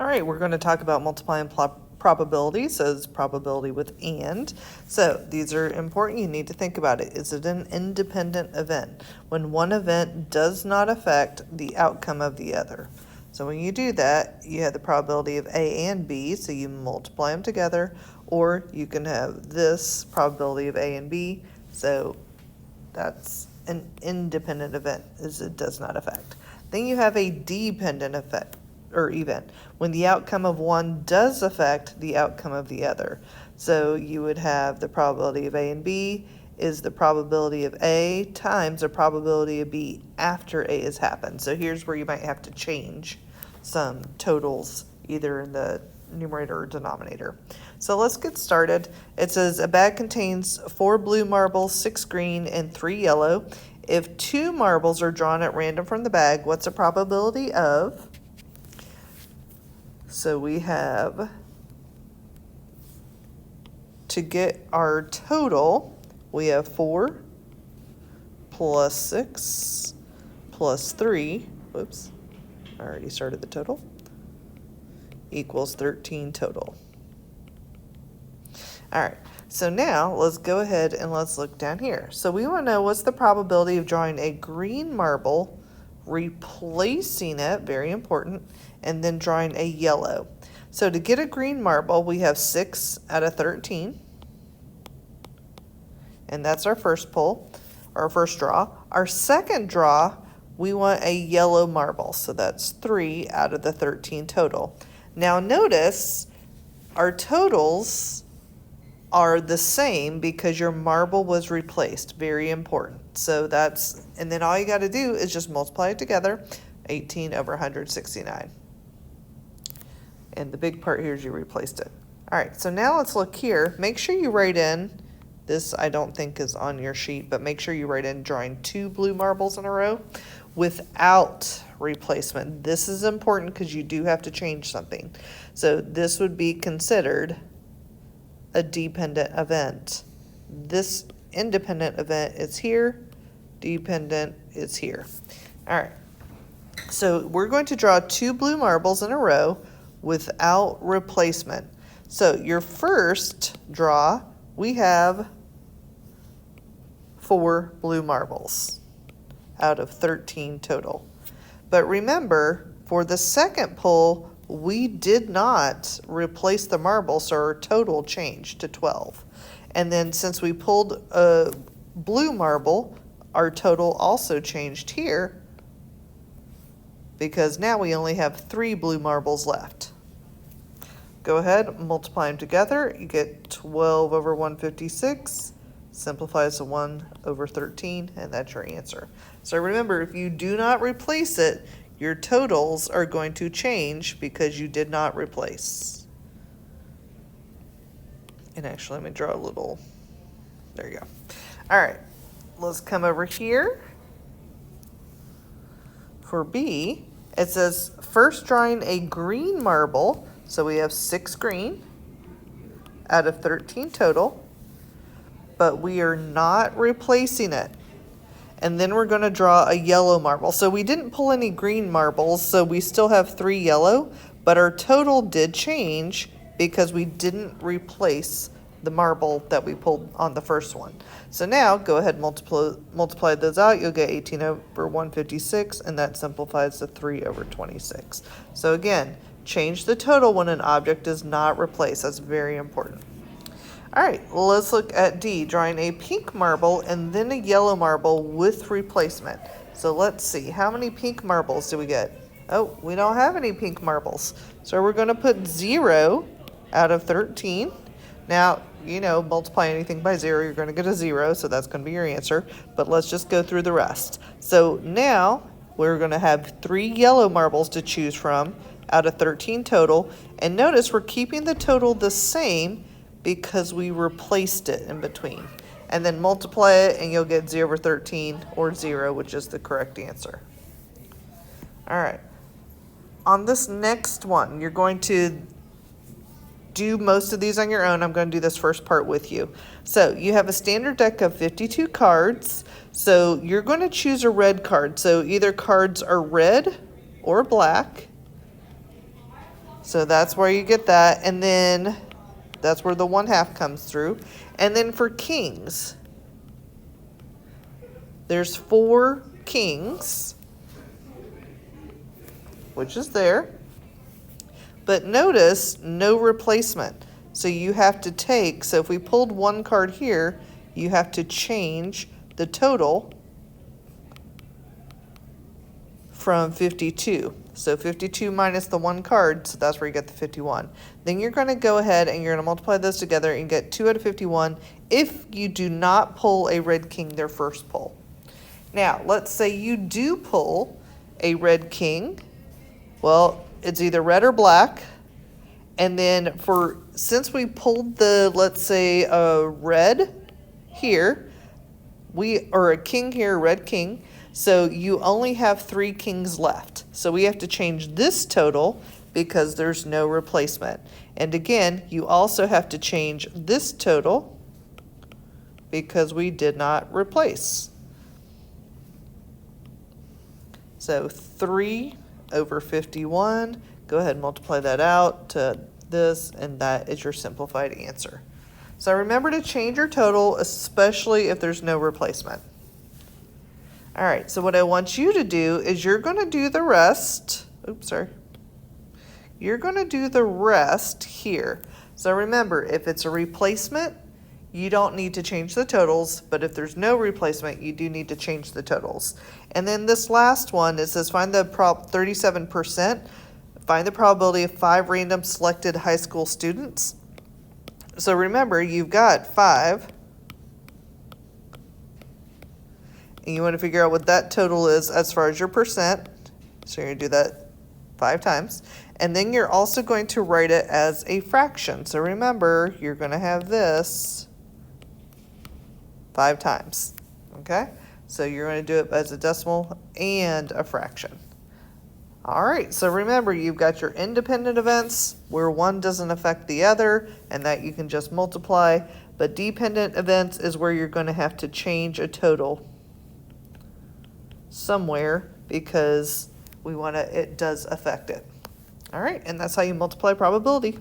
All right, we're going to talk about multiplying probability, says probability with and. So these are important. You need to think about it. Is it an independent event? When one event does not affect the outcome of the other. So when you do that, you have the probability of A and B, so you multiply them together, or you can have this probability of A and B, so that's an independent event, as it does not affect. Then you have a dependent effect or event, when the outcome of one does affect the outcome of the other. So you would have the probability of A and B is the probability of A times the probability of B after A has happened. So here's where you might have to change some totals either in the numerator or denominator. So let's get started. It says a bag contains 4 blue marbles, 6 green, and 3 yellow. If 2 marbles are drawn at random from the bag, what's the probability of? So we have, to get our total, we have 4 plus 6 plus 3, whoops, I already started the total, equals 13 total. All right, so now let's go ahead and let's look down here. So we want to know what's the probability of drawing a green marble, replacing it, very important, and then drawing a yellow. So to get a green marble, we have 6 out of 13. And that's our first pull, our first draw. Our second draw, we want a yellow marble. So that's 3 out of the 13 total. Now notice our totals are the same because your marble was replaced. Very important. So that's, and then all you got to do is just multiply it together, 18 over 169. And the big part here is you replaced it. All right, so now let's look here. Make sure you write in, this I don't think is on your sheet, but make sure you write in drawing 2 blue marbles in a row without replacement. This is important because you do have to change something. So this would be considered a dependent event. This independent event is here, dependent is here. All right, so we're going to draw 2 blue marbles in a row without replacement. So your first draw, we have 4 blue marbles out of 13 total. But remember, for the second pull, we did not replace the marble, so our total changed to 12. And then since we pulled a blue marble, our total also changed here because now we only have 3 blue marbles left. Go ahead, multiply them together. You get 12 over 156, simplifies to 1 over 13, and that's your answer. So remember, if you do not replace it, your totals are going to change because you did not replace. And actually, let me draw a little, there you go. All right, let's come over here. For B, it says first drawing a green marble, so we have 6 green out of 13 total, but we are not replacing it. And then we're going to draw a yellow marble. So we didn't pull any green marbles, so we still have 3 yellow, but our total did change because we didn't replace the marble that we pulled on the first one. So now go ahead and multiply those out. You'll get 18 over 156, and that simplifies to 3 over 26. So again, change the total when an object is not replaced. That's very important. All right, let's look at D, drawing a pink marble and then a yellow marble with replacement. So let's see, how many pink marbles do we get? Oh, we don't have any pink marbles. So we're going to put 0 out of 13. Now, you know, multiply anything by 0, you're going to get a 0, so that's going to be your answer. But let's just go through the rest. So now we're going to have 3 yellow marbles to choose from out of 13 total. And notice we're keeping the total the same because we replaced it in between. And then multiply it and you'll get 0 over 13 or 0, which is the correct answer. All right. On this next one, you're going to do most of these on your own. I'm going to do this first part with you. So you have a standard deck of 52 cards. So you're going to choose a red card. So either cards are red or black. So that's where you get that. And then that's where the 1/2 comes through. And then for kings, there's 4 kings, which is there. But notice no replacement. So you have to take, so if we pulled 1 card here, you have to change the total from 52. So 52 minus the 1 card, so that's where you get the 51. Then you're going to go ahead and you're going to multiply those together and get 2 out of 51 if you do not pull a red king their first pull. Now, let's say you do pull a red king. Well, it's either red or black. And then since we pulled the, let's say, a red here, or a king here, red king, so you only have 3 kings left. So we have to change this total because there's no replacement. And again, you also have to change this total because we did not replace. So 3 over 51, go ahead and multiply that out to this, and that is your simplified answer. So remember to change your total, especially if there's no replacement. All right, so what I want you to do is you're going to do the rest. Oops, sorry. You're going to do the rest here. So remember, if it's a replacement, you don't need to change the totals, but if there's no replacement, you do need to change the totals. And then this last one, it says find the 37%, find the probability of 5 random selected high school students. So remember, you've got 5. And you want to figure out what that total is as far as your percent. So you're going to do that 5 times. And then you're also going to write it as a fraction. So remember, you're going to have this 5 times. Okay? So you're going to do it as a decimal and a fraction. All right, so remember, you've got your independent events where one doesn't affect the other, and that you can just multiply. But dependent events is where you're going to have to change a total somewhere because it does affect it. All right, and that's how you multiply probability.